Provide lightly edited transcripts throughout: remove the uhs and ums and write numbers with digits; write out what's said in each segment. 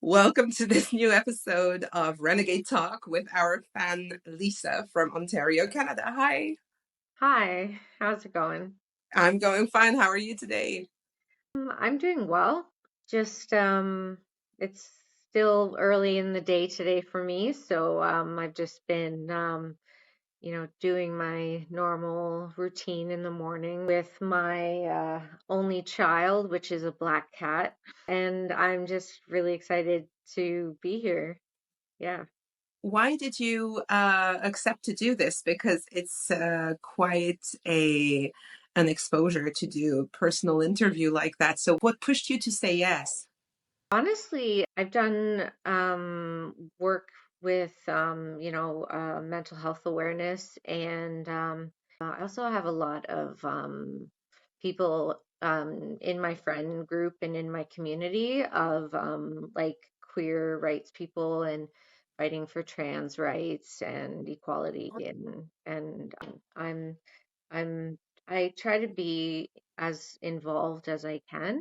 Welcome to this new episode of Renegade Talk with our fan Lisa from Ontario, Canada. Hi, Hi, how's it going? I'm going fine. How are you today? I'm doing well. Just it's still early in the day today for me, so I've just been doing my normal routine in the morning with my only child, which is a black cat, and I'm just really excited to be here. Yeah. Why did you accept to do this? Because it's quite an exposure to do a personal interview like that. So, what pushed you to say yes? Honestly, I've done work with mental health awareness, and I also have a lot of people in my friend group and in my community of like queer rights people and fighting for trans rights and equality, and I'm I try to be as involved as I can,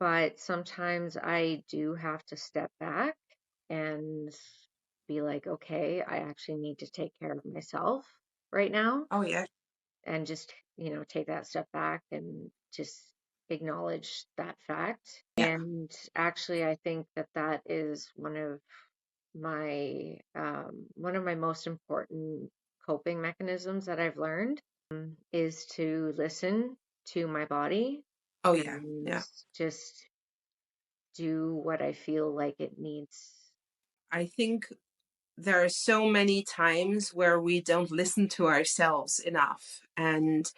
but sometimes I do have to step back and be like, okay, I actually need to take care of myself right now, Oh yeah, and just, take that step back and just acknowledge that fact. yeah. And actually, I think that that is one of my most important coping mechanisms that I've learned, is to listen to my body Oh yeah, and yeah. just do what I feel like it needs. I think there are so many times where we don't listen to ourselves enough, and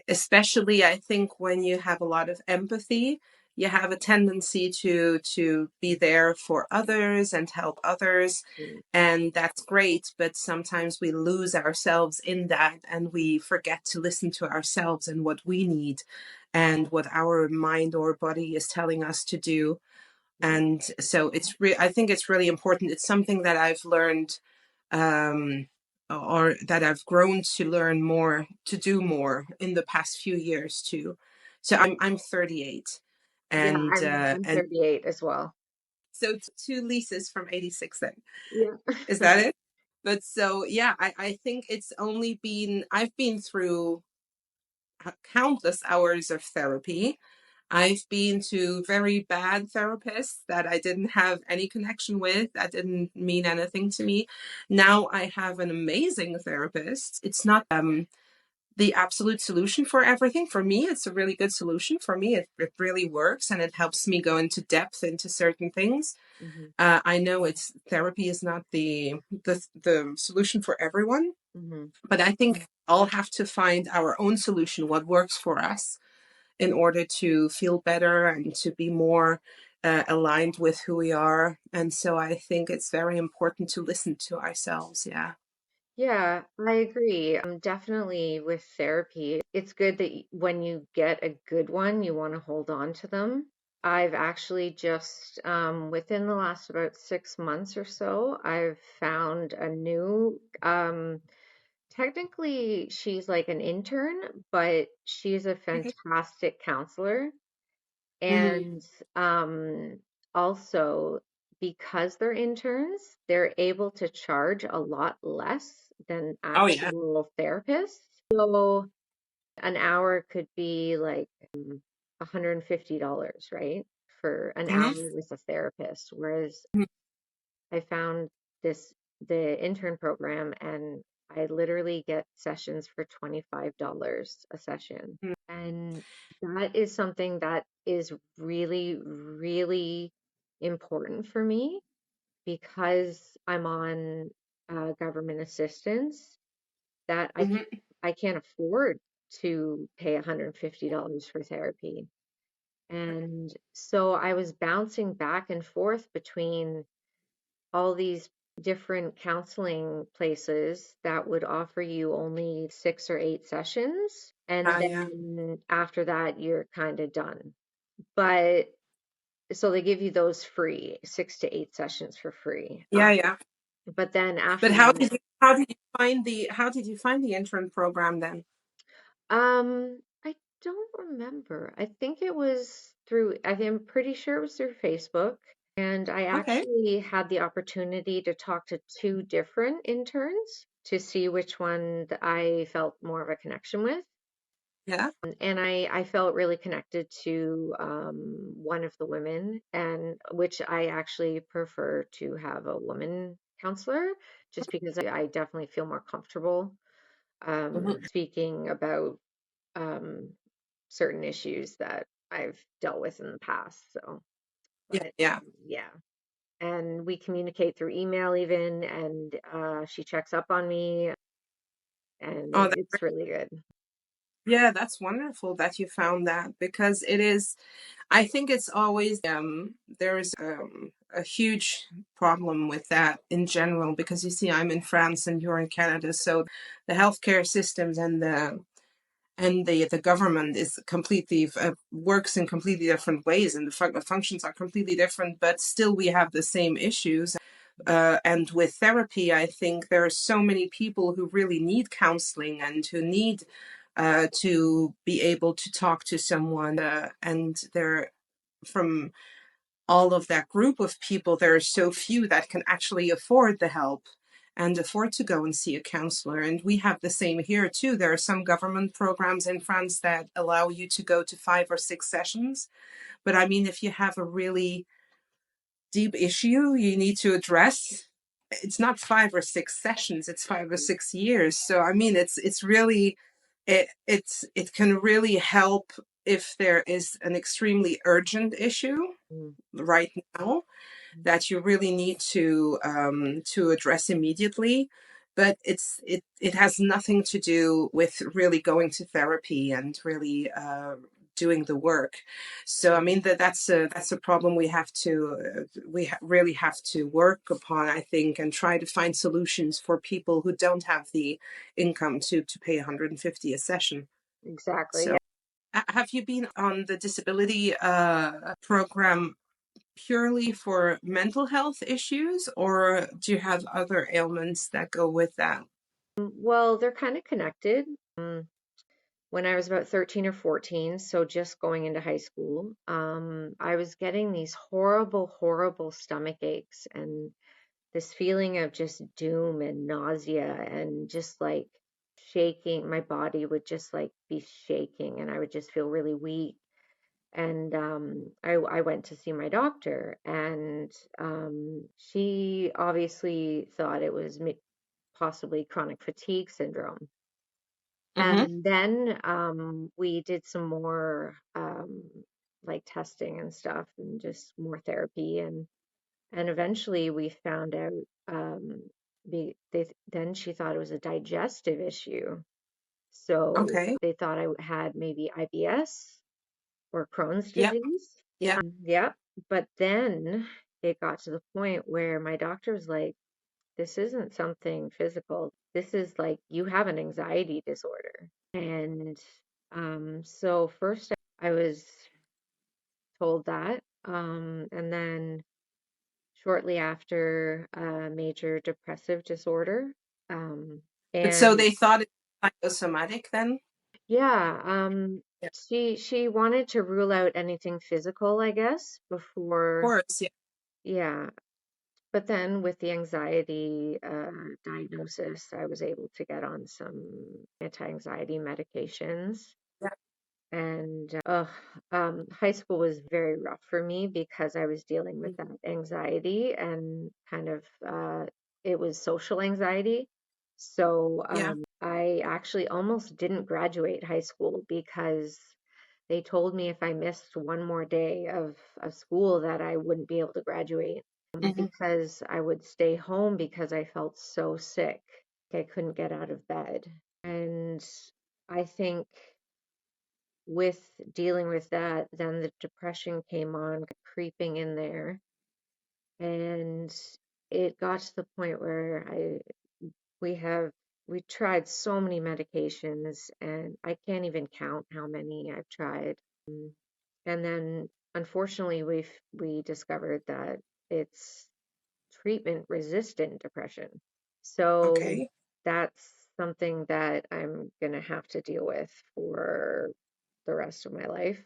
especially I think when you have a lot of empathy, you have a tendency to be there for others and help others, Mm. and that's great, but sometimes we lose ourselves in that and we forget to listen to ourselves and what we need and what our mind or body is telling us to do. And so I think it's really important. It's something that I've learned, um, or that I've grown to learn more, to do more in the past few years too. So I'm 38, Yeah, and I'm 38 as well. so two Lisa's from 86 then. Yeah. Is that it? But so yeah, I think it's only been I've been through countless hours of therapy. I've been to very bad therapists that I didn't have any connection with, that didn't mean anything to me. Now I have an amazing therapist. It's not the absolute solution for everything. For me, it's a really good solution. For me, it really works and it helps me go into depth into certain things. Hmm. I know it's therapy is not the solution for everyone, Hmm. but I think all have to find our own solution, what works for us in order to feel better and to be more aligned with who we are. And so I think it's very important to listen to ourselves. Yeah. Yeah, I agree. Definitely with therapy, it's good that when you get a good one, you want to hold on to them. I've actually just, within the last about 6 months or so, I've found a new, technically she's like an intern, but she's a Okay. fantastic counselor. Mm. And also, because they're interns, they're able to charge a lot less than Oh, yeah. actual therapists. So an hour could be like $150, right? For an hour Hmm. with a therapist. Whereas I found the intern program, and I literally get sessions for $25 a session. And that is something that is really, really important for me because I'm on government assistance, that Hmm. I can't afford to pay $150 for therapy. And so I was bouncing back and forth between all these different counseling places that would offer you only 6 or 8 sessions. And Yeah. then after that, you're kind of done. But so they give you those free, 6 to 8 sessions for free. Yeah. Yeah. But then But after that, how did you find the intern program then? I don't remember. I think it was through, I'm pretty sure it was through Facebook. And I Okay. actually had the opportunity to talk to two different interns to see which one that I felt more of a connection with. Yeah. And I felt really connected to one of the women, and which I actually prefer to have a woman counselor, just because I definitely feel more comfortable Mhm. speaking about um, certain issues that I've dealt with in the past. So, Yeah. but Yeah. yeah, and we communicate through email even, and she checks up on me, and Oh, it's really good. yeah, that's wonderful that you found that because it is, I think it's always, there's a huge problem with that in general because you see, I'm in France and you're in Canada, so the healthcare systems and the government is completely works in completely different ways, and the functions are completely different, but still we have the same issues. And with therapy, I think there are so many people who really need counseling and who need to be able to talk to someone, and they're from all of that group of people, there are so few that can actually afford the help and afford to go and see a counselor. And we have the same here too. There are some government programs in France that allow you to go to 5 or 6 sessions. But I mean, if you have a really deep issue you need to address, it's not 5 or 6 sessions, it's 5 or 6 years. So I mean, it's really, it can really help if there is an extremely urgent issue Mm, right now that you really need to address immediately. But it has nothing to do with really going to therapy and really doing the work. So I mean, that's a problem we have to really have to work upon, I think, and try to find solutions for people who don't have the income to pay 150 a session. exactly. So Yeah. have you been on the disability program purely for mental health issues, or do you have other ailments that go with that? Well, they're kind of connected. When I was about 13 or 14, so just going into high school, I was getting these horrible, horrible stomach aches and this feeling of just doom and nausea and just like shaking. My body would just like be shaking and I would just feel really weak. And I went to see my doctor, and she obviously thought it was possibly chronic fatigue syndrome. Mm-hmm. And then we did some more like testing and stuff and just more therapy, and eventually we found out then she thought it was a digestive issue. So Okay. they thought I had maybe IBS or Crohn's Yeah. disease. Yeah. Yeah. But then it got to the point where my doctor was like, this isn't something physical. This is like you have an anxiety disorder. And so first I was told that. And then shortly after, major depressive disorder. Um, But so and they thought it was psychosomatic then? yeah, Yeah. Of she wanted to rule out anything physical, I guess, before, course. Yeah. yeah. But then with the anxiety diagnosis, I was able to get on some anti-anxiety medications. Yeah. And high school was very rough for me because I was dealing with that anxiety and kind of it was social anxiety. So Yeah. I actually almost didn't graduate high school because they told me if I missed one more day of school that I wouldn't be able to graduate Hmm. because I would stay home because I felt so sick. I couldn't get out of bed. And I think with dealing with that, then the depression came on, creeping in there. And it got to the point where we have, we tried so many medications and I can't even count how many I've tried. Um, And then unfortunately we discovered that it's treatment resistant depression. So Okay. that's something that I'm gonna have to deal with for the rest of my life.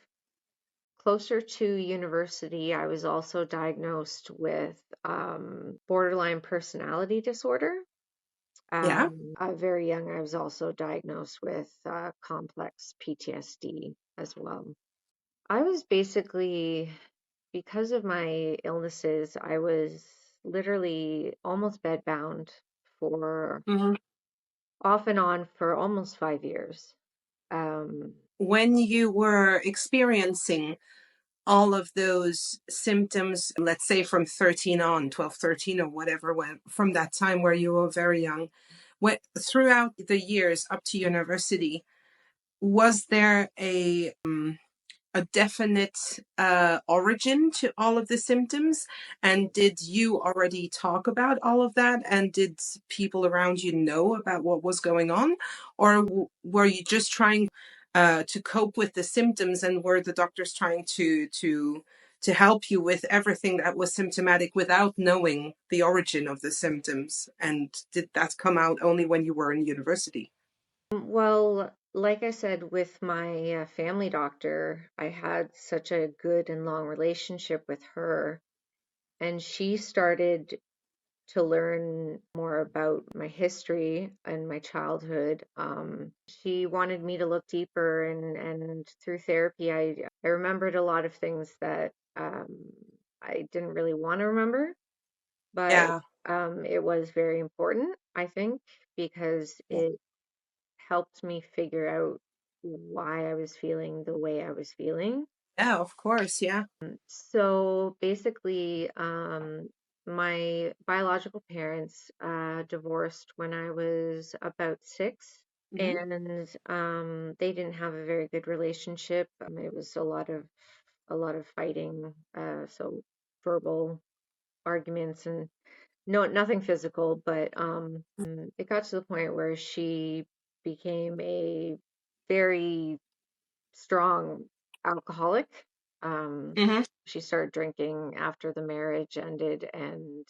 closer to university, I was also diagnosed with borderline personality disorder. Yeah. Very young, I was also diagnosed with complex PTSD as well. I was basically, because of my illnesses, I was literally almost bedbound for Mhm. off and on for almost 5 years. Um, When you were experiencing all of those symptoms, let's say from 13 on, 12, 13, or whatever, when, from that time where you were very young, what, throughout the years up to university, was there a definite origin to all of the symptoms? And did you already talk about all of that? And did people around you know about what was going on? Or were you just trying to cope with the symptoms? And were the doctors trying to help you with everything that was symptomatic without knowing the origin of the symptoms? And did that come out only when you were in university? well, like I said, with my family doctor, I had such a good and long relationship with her, and she started to learn more about my history and my childhood. She wanted me to look deeper, and through therapy, I remembered a lot of things that I didn't really want to remember, but Yeah. it was very important, I think, because it helped me figure out why I was feeling the way I was feeling. Yeah, of course. Yeah. So basically, my biological parents divorced when I was about 6, Hmm. and they didn't have a very good relationship. It was a lot of fighting, so verbal arguments and nothing physical, but it got to the point where she became a very strong alcoholic. Um, Hmm. she started drinking after the marriage ended, and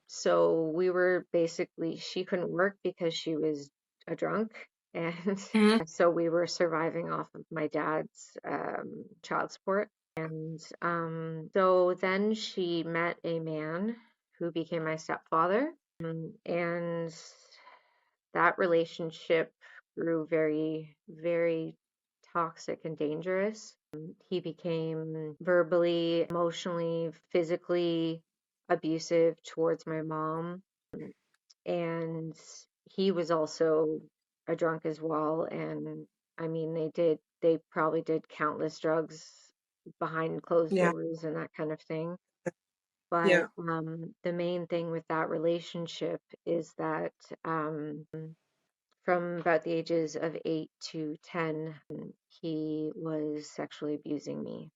so we were basically, she couldn't work because she was a drunk, and Hmm. so we were surviving off of my dad's child support. And so then she met a man who became my stepfather, and that relationship grew very, very toxic and dangerous. He became verbally, emotionally, physically abusive towards my mom. And he was also a drunk as well. And I mean, they probably did countless drugs behind closed Yeah. doors and that kind of thing. But Yeah. the main thing with that relationship is that from about the ages of 8 to 10, he was sexually abusing me.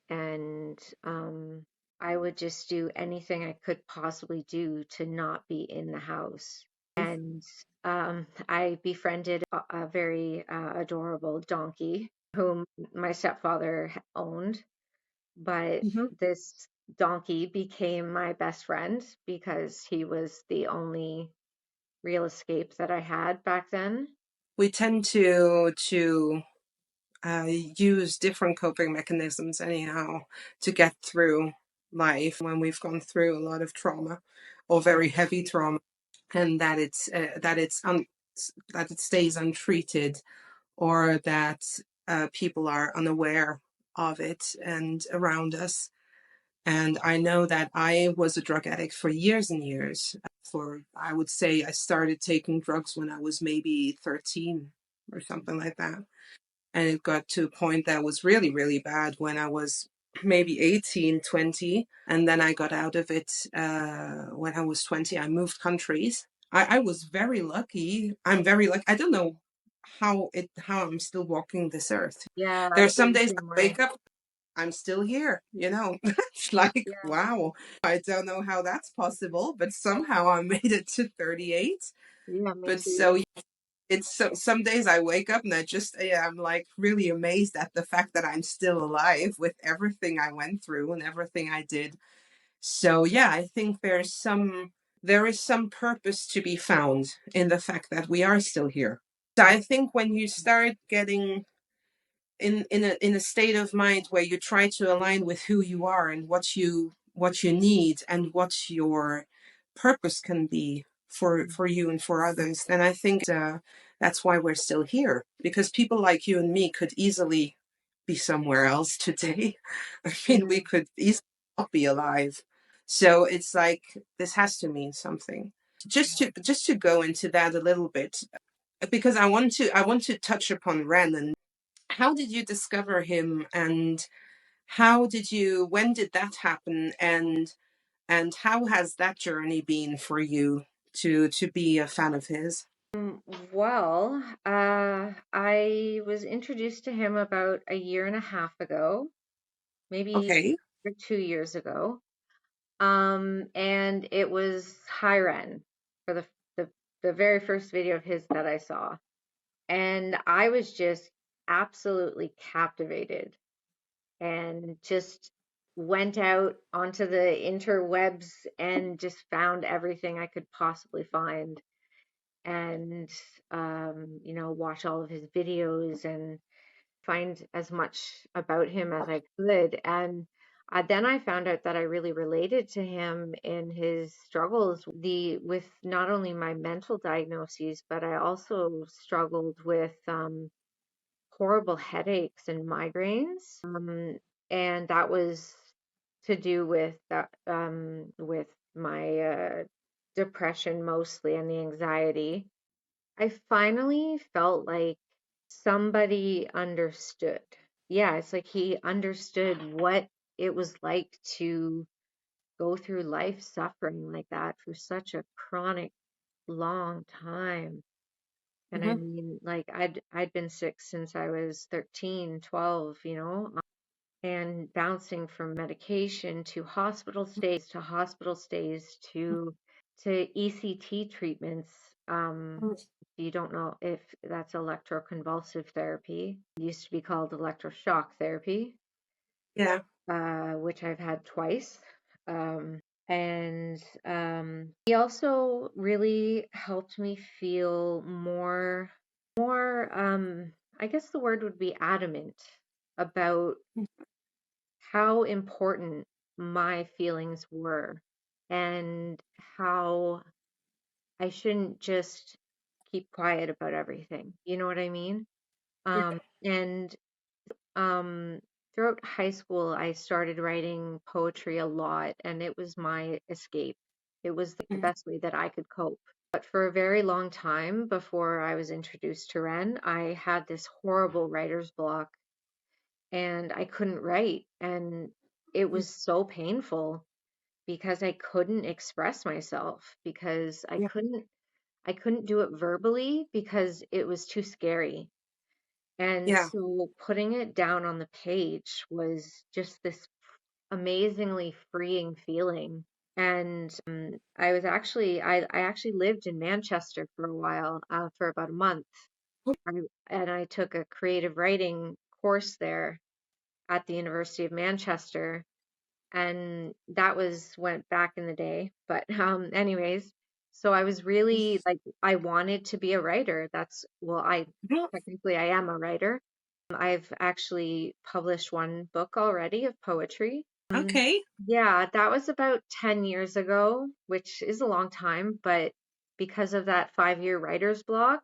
And I would just do anything I could possibly do to not be in the house. And I befriended a very adorable donkey whom my stepfather owned. But Hmm. this donkey became my best friend because he was the only real escape that I had back then. We tend to use different coping mechanisms anyhow to get through life when we've gone through a lot of trauma or very heavy trauma, and that it stays untreated, or that people are unaware of it and around us. And I know that I was a drug addict for years and years. For, I would say, I started taking drugs when I was maybe 13 or something like that. And it got to a point that was really, really bad when I was maybe 18, 20. And then I got out of it when I was 20. I moved countries. I was very lucky. I'm very lucky. I don't know how I'm still walking this earth. Yeah, I There's feel some the days I same way. wake up, I'm still here, It's like, Yeah, wow, I don't know how that's possible, but somehow I made it to 38. yeah, me But too. so it's so some days I wake up and I'm like really amazed at the fact that I'm still alive with everything I went through and everything I did. So yeah, I think there is some purpose to be found in the fact that we are still here. So I think when you start getting in a state of mind where you try to align with who you are and what you need and what your purpose can be for you and for others, then I think that's why we're still here, because people like you and me could easily be somewhere else today. I mean, we Yeah. could easily not be alive. So it's like this has to mean something. Just to go into that a little bit, because I want to touch upon Ren. And how did you discover him, and when did that happen, and how has that journey been for you to be a fan of his? Well, I was introduced to him about a year and a half ago, maybe Okay. 2 years ago. And it was Hyren for the the very first video of his that I saw. And I was just absolutely captivated and just went out onto the interwebs and just found everything I could possibly find and watch all of his videos and find as much about him as I could. And then I found out that I really related to him in his struggles with not only my mental diagnoses, but I also struggled with horrible headaches and migraines. And that was to do with that with my depression mostly and the anxiety. I finally felt like somebody understood. Yeah, it's like he understood what it was like to go through life suffering like that for such a chronic long time. And I Hmm. mean, like I'd been sick since I was 13, 12, and bouncing from medication to hospital stays to ECT treatments. You don't know if that's electroconvulsive therapy. It used to be called electroshock therapy, Yeah. which I've had twice. And he also really helped me feel more, I guess the word would be adamant about how important my feelings were and how I shouldn't just keep quiet about everything. You know what I mean? And um, throughout high school, I started writing poetry a lot, and it was my escape. It was the Mhm. best way that I could cope. But for a very long time before I was introduced to Ren, I had this horrible writer's block and I couldn't write. And it was so painful because I couldn't express myself because Yeah. I couldn't do it verbally because it was too scary. And Yeah. so putting it down on the page was just this amazingly freeing feeling. And I actually lived in Manchester for a while, for about a month. And I took a creative writing course there at the University of Manchester. And that went back in the day. But anyways, so I was really like I wanted to be a writer. I Mhm. technically I am a writer. I've actually published one book already of poetry. Okay. Yeah, that was about 10 years ago, which is a long time, but because of that 5-year writer's block,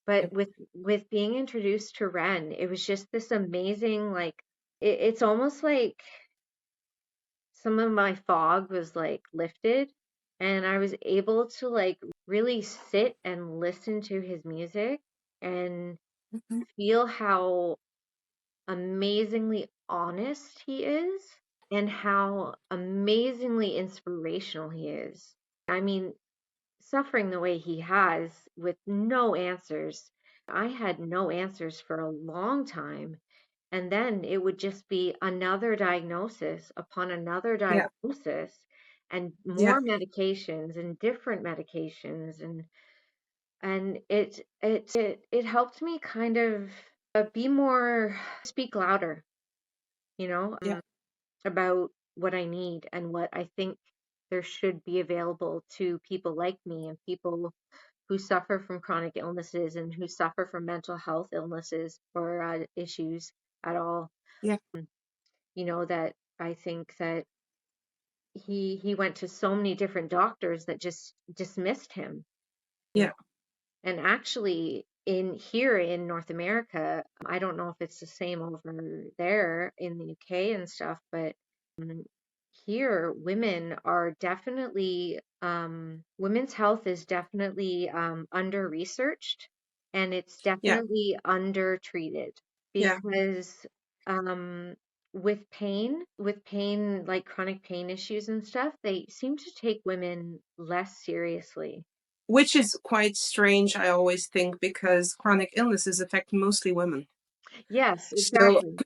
but with being introduced to Ren, it was just this amazing like it's almost like some of my fog was like lifted and I was able to like really sit and listen to his music and Mhm. feel how amazingly honest he is and how amazingly inspirational he is. I mean, suffering the way he has with no answers. I had no answers for a long time. And then it would just be another diagnosis upon another Yeah. diagnosis and Yeah. more medications and different medications and it helped me kind of be more speak louder, you know, Yeah. about what I need and what I think there should be available to people like me and people who suffer from chronic illnesses and who suffer from mental health illnesses or issues at all. Yeah. That I think that he went to so many different doctors that just dismissed him. You know, Yeah. and actually in here in North America, I don't know if it's the same over there in the UK and stuff, but um, here women are definitely women's health is definitely under researched, and it's Yeah. definitely under treated Yeah. because um with pain like chronic pain issues and stuff, they seem to take women less seriously. Which is quite strange, I always think, because chronic illnesses affect mostly women. Yes, So exactly.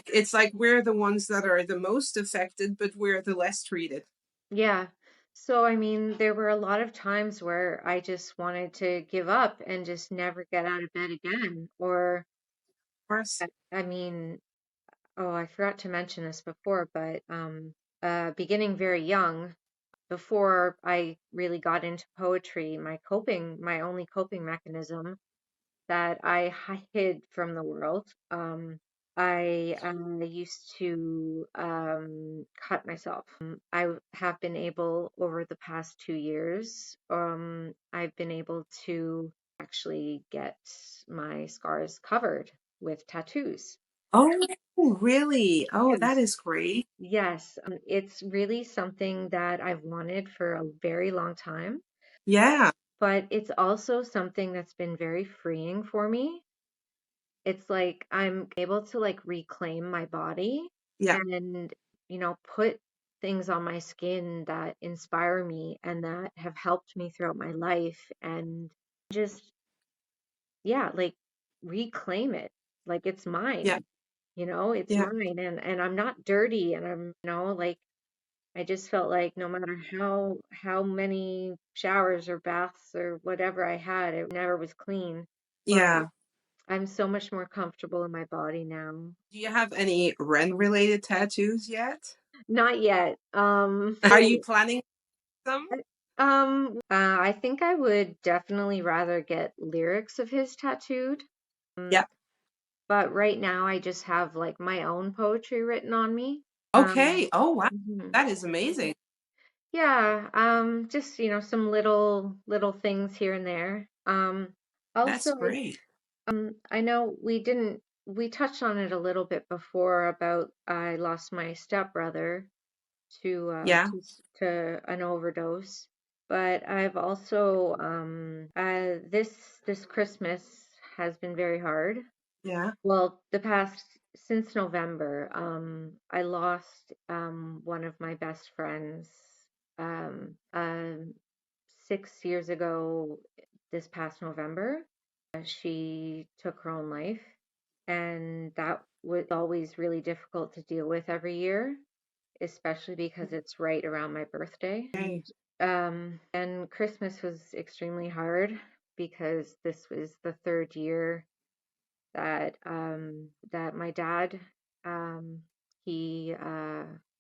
it's like we're the ones that are the most affected, but we're the less treated. Yeah. So, I mean, there were a lot of times where I just wanted to give up and just never get out of bed again. Or, Of course. I mean, oh, I forgot to mention this before, but beginning very young, before I really got into poetry, my only coping mechanism that I hid from the world. I used to cut myself. I have been able, over the past 2 years, I've been able to actually get my scars covered with tattoos. Oh, really? Oh, that Yes. is great. Yes, it's really something that I've wanted for a very long time, Yeah. but it's also something that's been very freeing for me. It's like I'm able to like reclaim my body Yeah. and, put things on my skin that inspire me and that have helped me throughout my life and just, yeah, like reclaim it. Like it's Yeah. mine, it's Yeah. mine and I'm not dirty and like I just felt like no matter how many showers or baths or whatever I had, it never was clean. But Yeah. I'm so much more comfortable in my body now. Do you have any Ren related tattoos yet? Not yet. Are you planning some? I think I would definitely rather get lyrics of his tattooed. Um, Yeah. but right now I just have like my own poetry written on me. Okay. Oh, wow. Mhm. That is amazing. Yeah, just, some little things here and there. That's Also, great. I know we touched on it a little bit before about I lost my stepbrother to Yeah. an overdose. But I've also this Christmas has been very hard. Yeah. Well, the past since November, I lost one of my best friends um, um, 6 years ago this past November. She took her own life, and that was always really difficult to deal with every year, especially because it's right around my birthday. Okay. And Christmas was extremely hard because this was the third year that my dad um, he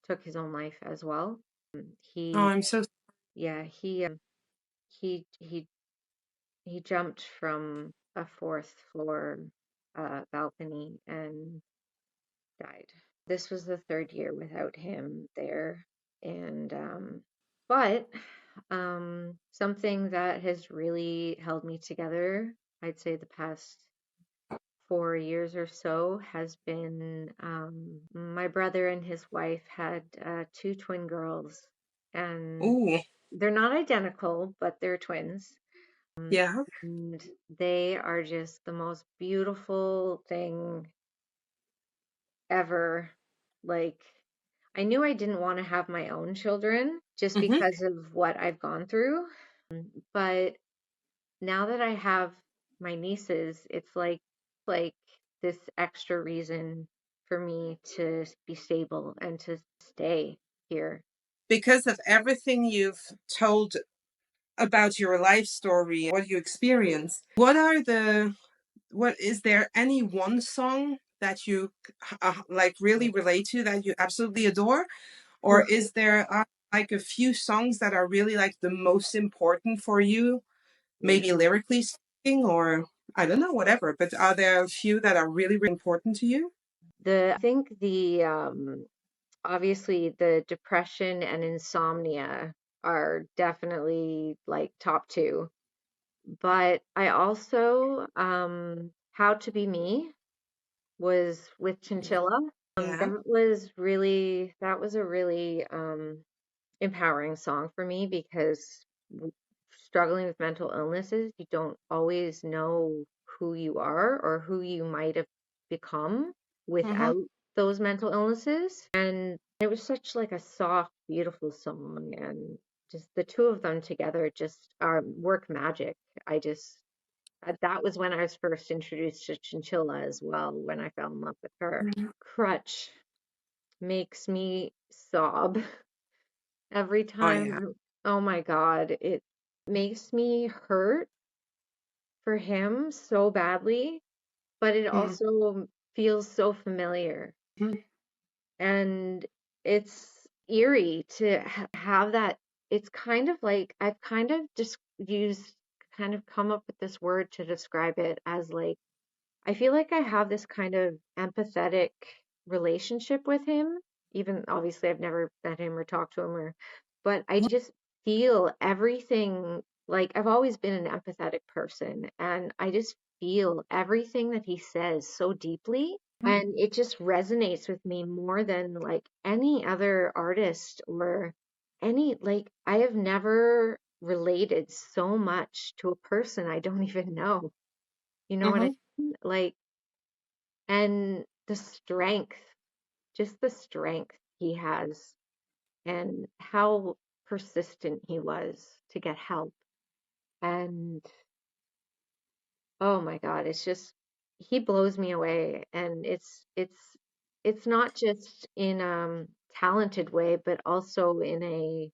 took his own life as well. Oh, He I'm so Yeah, he he jumped from a fourth floor balcony and died. This was the third year without him there, and but something that has really held me together, I'd say the past 4 years or so, has been my brother and his wife had two twin girls, and ooh. they're not identical, but they're twins. Yeah. And they are just the most beautiful thing ever. Like, I knew I didn't want to have my own children just Hmm. because of what I've gone through. But now that I have my nieces, it's like this extra reason for me to be stable and to stay here. Because of everything you've told about your life story, what you experienced, what is there any one song that you like really relate to that you absolutely adore? Or is there like a few songs that are really like the most important for you maybe lyrically speaking, or I don't know, whatever. But are there a few that are really, really important to you? I think the obviously the depression and insomnia are definitely like top two. But I also How to Be Me was with Chinchilla. Yeah. That was a really empowering song for me because struggling with mental illnesses, you don't always know who you are or who you might have become Mm-hmm. without those mental illnesses. And it was such like a soft, beautiful song, and just the two of them together just work magic. I just That was when I was first introduced to Chinchilla as well, when I fell in love with her. Crutch makes me sob every Oh yeah. time. Oh my God, it makes me hurt for him so badly, but it also feels so familiar. Mm-hmm. And it's eerie to have that. It's kind of like I've kind of just used, kind of come up with this word to describe it as like I feel like I have this kind of empathetic relationship with him. Even obviously I've never met him or talked to him but I just feel everything. Like I've always been an empathetic person, and I just feel everything that he says so deeply, and it just resonates with me more than like any other artist or any, like I have never related so much to a person I don't even know. You know what I Mm-hmm. mean? Like, and the strength, just the strength he has, and how persistent he was to get help. And oh my God, it's just, he blows me away. And it's not just in talented way, but also in a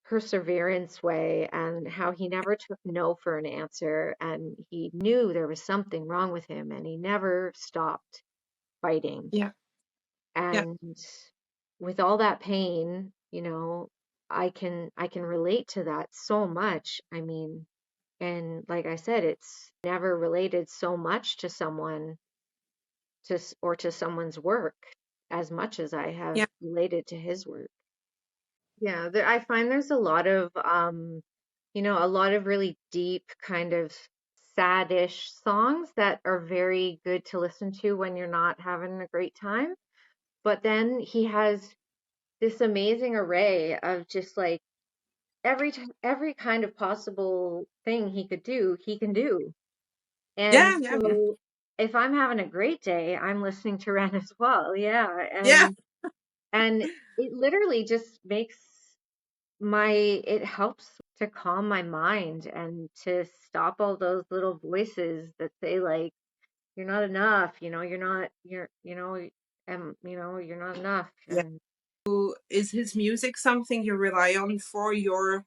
perseverance way, and how he never took no for an answer, and he knew there was something wrong with him, and he never stopped fighting. Yeah. Yeah. And with all that pain, I can relate to that so much. I mean, and like I said, it's never related so much to someone or to someone's work as much as I have Yeah. related to his work. Yeah, I find there's a lot of a lot of really deep kind of sad-ish songs that are very good to listen to when you're not having a great time. But then he has this amazing array of just like every kind of possible thing he could do, he can do. And Yeah. Yeah. Yeah. so if I'm having a great day, I'm listening to Ren as well. Yeah, Yeah. and it literally just makes it helps to calm my mind and to stop all those little voices that say like you're not enough, you're not you're you're not enough. Yeah. And So is his music something you rely on for your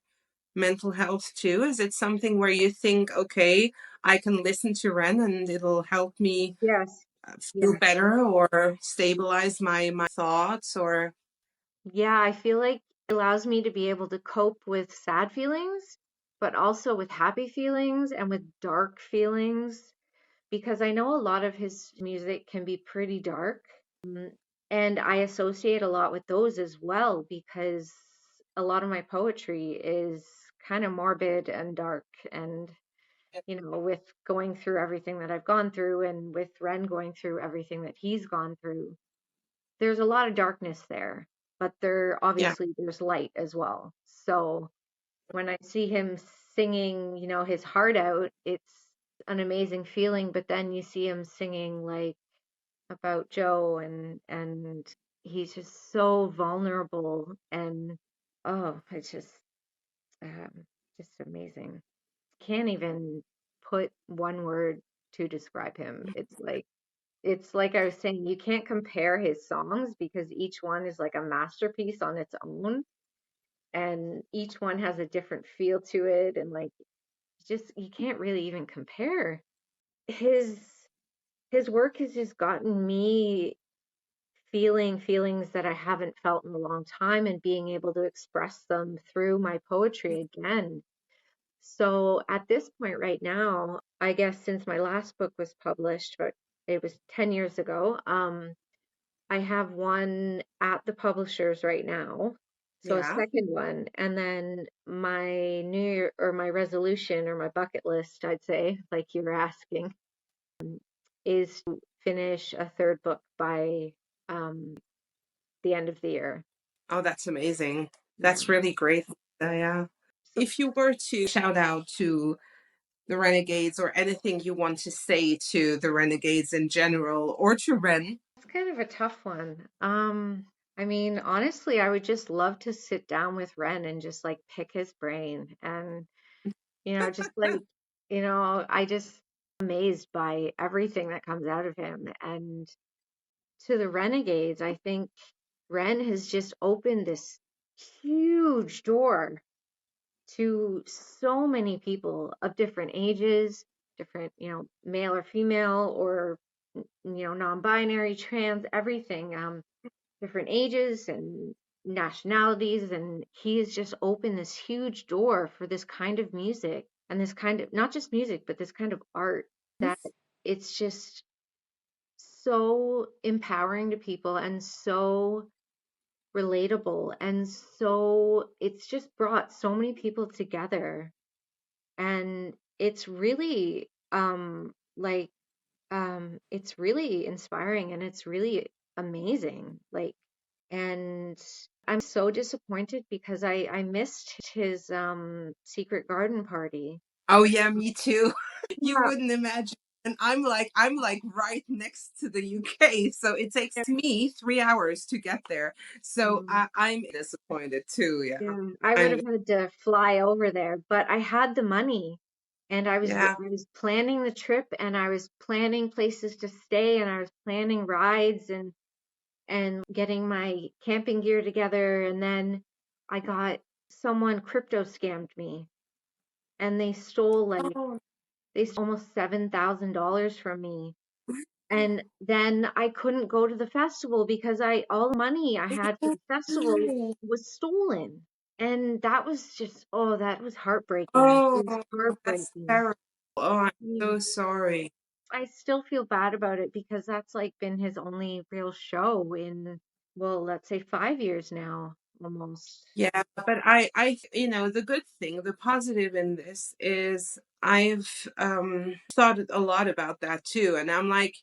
mental health too? Is it something where you think, okay, I can listen to Ren and it'll help me yes, feel yes. better or stabilize my thoughts or Yeah, I feel like it allows me to be able to cope with sad feelings, but also with happy feelings and with dark feelings, because I know a lot of his music can be pretty dark. And I associate a lot with those as well because a lot of my poetry is kind of morbid and dark. And, with going through everything that I've gone through, and with Ren going through everything that he's gone through, there's a lot of darkness there, but yeah, there's light as well. So when I see him singing, his heart out, it's an amazing feeling. But then you see him singing like about Joe, and he's just so vulnerable, and oh, it's just amazing. Can't even put one word to describe him. It's like I was saying, you can't compare his songs because each one is like a masterpiece on its own, and each one has a different feel to it, and like just you can't really even compare. His his work has just gotten me feeling feelings that I haven't felt in a long time, and being able to express them through my poetry again. So at this point right now, I guess since my last book was published, but it was 10 years ago, I have one at the publishers right now. So a Yeah. second one, and then my New Year or my resolution or my bucket list, I'd say, like you were asking, is to finish a third book by the end of the year. Oh, that's amazing. Yeah. That's really great. Yeah. So If you were to shout out to the Renegades or anything you want to say to the Renegades in general or to Ren. it's kind of a tough one. I mean, honestly, I would just love to sit down with Ren and just like pick his brain and, just like, I just amazed by everything that comes out of him. And to the Renegades, I think Ren has just opened this huge door to so many people of different ages, different, male or female or, non-binary, trans, everything, different ages and nationalities. And he has just opened this huge door for this kind of music and this kind of, not just music, but this kind of art that it's just so empowering to people and so relatable and so it's just brought so many people together and it's really it's really inspiring and it's really amazing and I'm so disappointed because I missed his secret garden party. Oh yeah, me too. You Yeah. wouldn't imagine. And I'm like right next to the UK, so it takes me 3 hours to get there. So Mm. I'm disappointed too. Yeah, Yeah, I would I'm. have had to fly over there, but I had the money and Yeah. I was planning the trip and I was planning places to stay and I was planning rides and getting my camping gear together and then I got someone crypto scammed me and Oh. they stole almost $7,000 from me. And then I couldn't go to the festival because I all the money I had for the festival was stolen. And that was just, oh, that was heartbreaking. Oh, It was that's heartbreaking. terrible. Oh, I'm Yeah. so sorry. I still feel bad about it because that's like been his only real show in, well, let's say 5 years now, almost. Yeah, but the good thing, the positive in this is I've thought a lot about that too, and I'm like,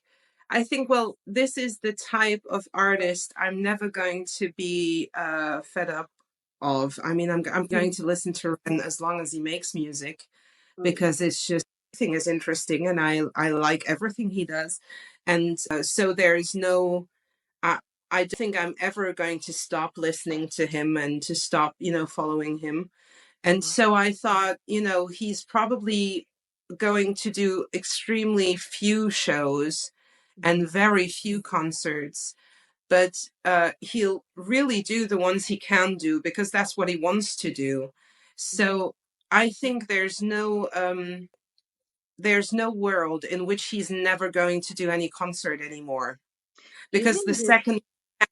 I think, well, this is the type of artist I'm never going to be fed up of. I mean, I'm going Mm. to listen to Ren as long as he makes music Right. because it's just everything is interesting, and I like everything he does, and so there's no. I I don't think I'm ever going to stop listening to him and to stop, following him. And Mm. so I thought, he's probably going to do extremely few shows Mm. and very few concerts, but he'll really do the ones he can do because that's what he wants to do. So I think there's no world in which he's never going to do any concert anymore because the Even just, second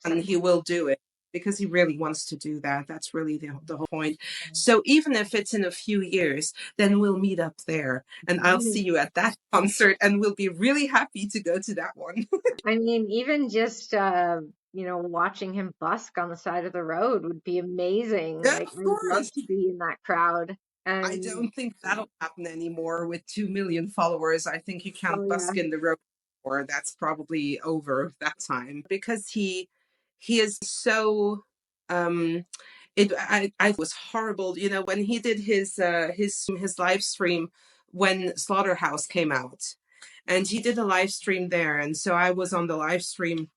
and he will do it because he really wants to do that. That's really the whole point. So even if it's in a few years, then we'll meet up there and I'll see you at that concert and we'll be really happy to go to that one. I mean, even just watching him busk on the side of the road would be amazing. Yeah, Like of I would love course. to be in that crowd. I And don't think that'll happen anymore with 2 million followers. I think you oh can't yeah. busk in the road or that's probably over that time because he is so I was horrible, when he did his live stream when Slaughterhouse came out. And he did a live stream there and so I was on the live stream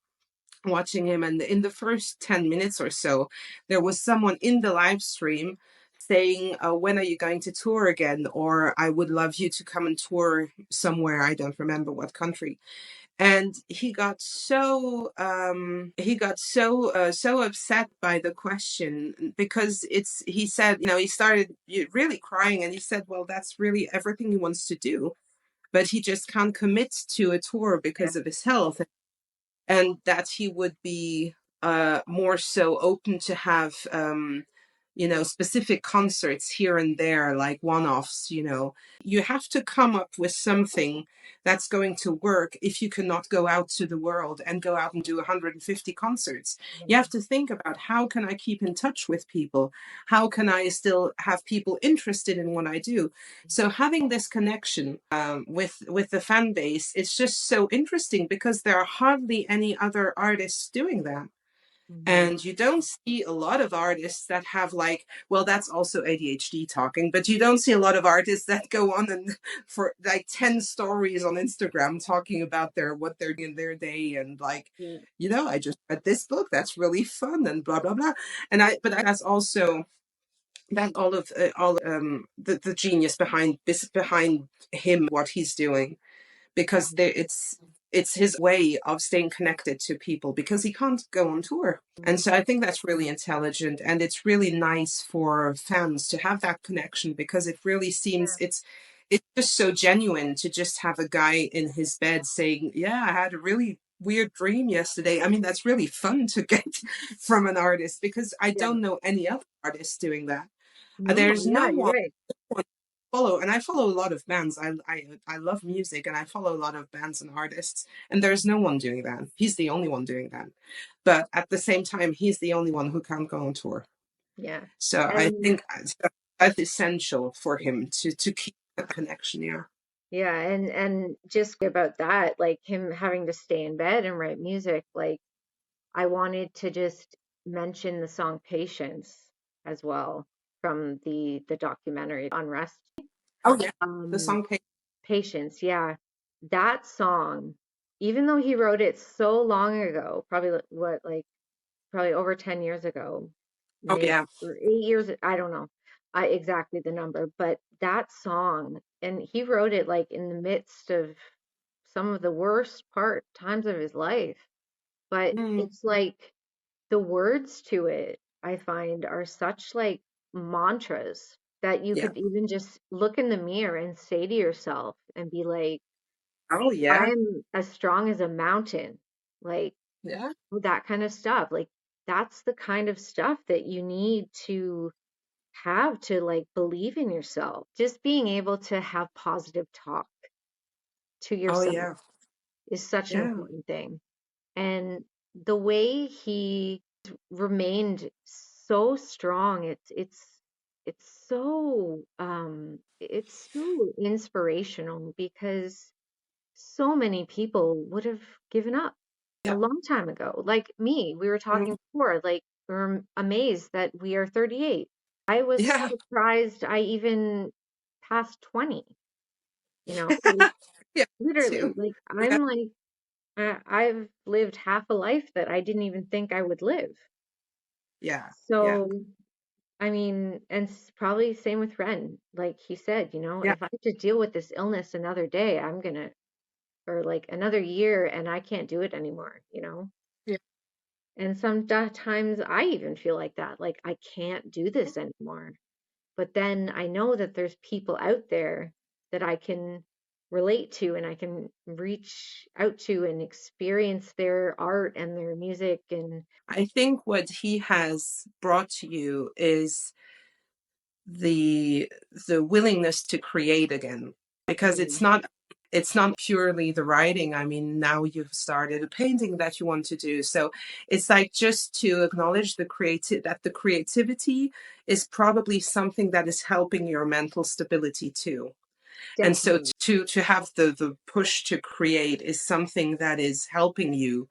watching him and in the first 10 minutes or so there was someone in the live stream saying when are you going to tour again or I would love you to come and tour somewhere. I don't remember what country. And he got so upset by the question because he said, he started really crying and he said, well, that's really everything he wants to do, but he just can't commit to a tour Yeah. because of his health, and that he would be more so open to have specific concerts here and there, like one-offs. You have to come up with something that's going to work if you cannot go out to the world and go out and do 150 concerts. You have to think about, how can I keep in touch with people? How can I still have people interested in what I do? So having this connection with the fan base, it's just so interesting because there are hardly any other artists doing that. Mhm. And you don't see a lot of artists that have, like, well, that's also ADHD talking, but you don't see a lot of artists that go on and for like 10 stories on Instagram talking about what they're doing in their day, and like, Yeah. I just read this book that's really fun and blah blah blah. That's also that all of the genius behind him, what he's doing, because it's his way of staying connected to people because he can't go on tour. And so I think that's really intelligent, and it's really nice for fans to have that connection, because it really seems it's just so genuine to just have a guy in his bed saying, "Yeah, I had a really weird dream yesterday." I mean, that's really fun to get from an artist, because I Yeah. don't know any other artist doing that. No, There's yeah, no you're one right. follow, and I follow a lot of bands. I love music, and I follow a lot of bands and artists, and there's no one doing that. He's the only one doing that. But at the same time, he's the only one who can't go on tour. Yeah. So I And think that's essential for him to keep that connection. Yeah. yeah, and just about that, like him having to stay in bed and write music, like I wanted to just mention the song Patience as well from the documentary Unrest. Oh yeah. The Um, song. Patience, yeah. That song, even though he wrote it so long ago, probably probably over 10 years ago, Oh maybe yeah. or 8 years, I don't know exactly the number, but that song, and he wrote it like in the midst of some of the worst times of his life, but Mm, it's like the words to it, I find, are such like mantras that you yeah. could even just look in the mirror and say to yourself and be like, Oh yeah. I'm as strong as a mountain. Like Yeah. that kind of stuff. Like that's the kind of stuff that you need to have to like believe in yourself. Just being able to have positive talk to Oh yourself yeah. is such an Yeah. important thing. And the way he remained so strong, it's so inspirational because so many people would have given up a Yeah. long time ago. Like me, we were Mm, talking before, like we're amazed that we are 38. I was yeah. surprised I even passed 20, like Yeah. literally, Too. like Yeah. I'm like I've lived half a life that I didn't even think I would live. Yeah. Yeah. So, I mean, and probably same with Ren. Like he said, Yeah. if I have to deal with this illness another day, I'm gonna, or like another year, and I can't do it anymore. Yeah. And sometimes I even feel like that, like I can't do this anymore. But then I know that there's people out there that I can relate to and I can reach out to and experience their art and their music and I think what he has brought to you is the willingness to create again, because mm, it's not purely the writing. I mean, now you've started a painting that you want to do, so it's like just to acknowledge the creativity is probably something that is helping your mental stability too. And so definitely. to have the push to create is something that is helping you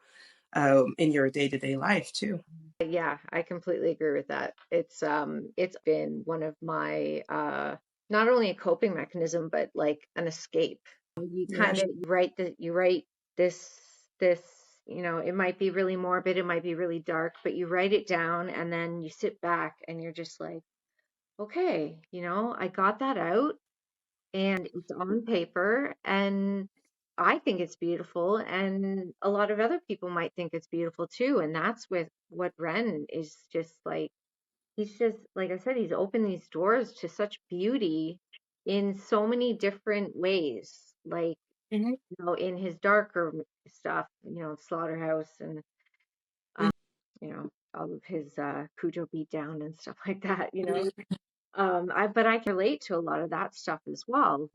in your day-to-day life too. Yeah, I completely agree with that. It's been one of my not only a coping mechanism but like an escape. You Yeah. kind of you write this, it might be really morbid, it might be really dark, but you write it down and then you sit back and you're just like, okay, I got that out and it's on paper and I think it's beautiful and a lot of other people might think it's beautiful too. And that's with what Ren is just like. He's just, like I said, he's opened these doors to such beauty in so many different ways. Like, Mhm. in his darker stuff, Slaughterhouse and, um, Mhm. you know. all of his Cujo beat down and stuff like that, you know. But I can relate to a lot of that stuff as well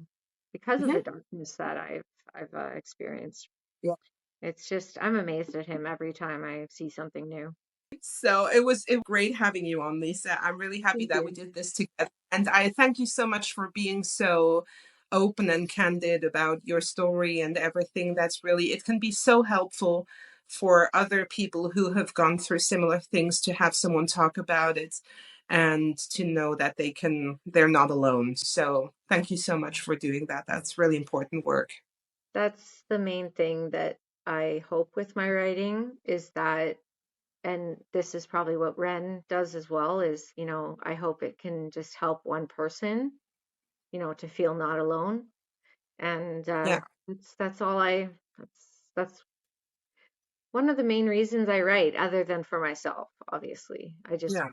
because of Mhm. the darkness that I've experienced. Yeah. It's just I'm amazed at him every time I see something new. So it was great having you on, Lisa. I'm really happy Thank that we you. did this together. And I thank you so much for being so open and candid about your story and everything. That's really, it can be so helpful for other people who have gone through similar things to have someone talk about it and to know that they're not alone. So thank you so much for doing that. That's really important work. That's the main thing that I hope with my writing is that, and this is probably what Ren does as well, is, you know, I hope it can just help one person, you know, to feel not alone. And Yeah. that's all that's one of the main reasons I write, other than for myself, obviously. I just, Yeah.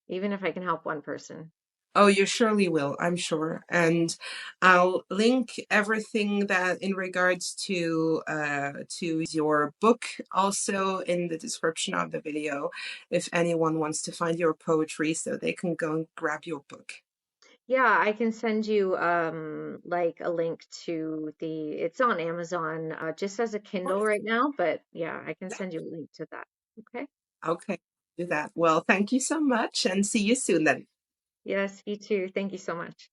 even if I can help one person. Oh, you surely will, I'm sure. And I'll link everything that in regards to your book also in the description of the video if anyone wants to find your poetry so they can go and grab your book. Yeah, I can send you like a link to the, it's on Amazon just as a Kindle right now, but yeah, I can Yeah. send you a link to that. Okay? Okay. Do that. Well, thank you so much and see you soon then. Yes, you too. Thank you so much.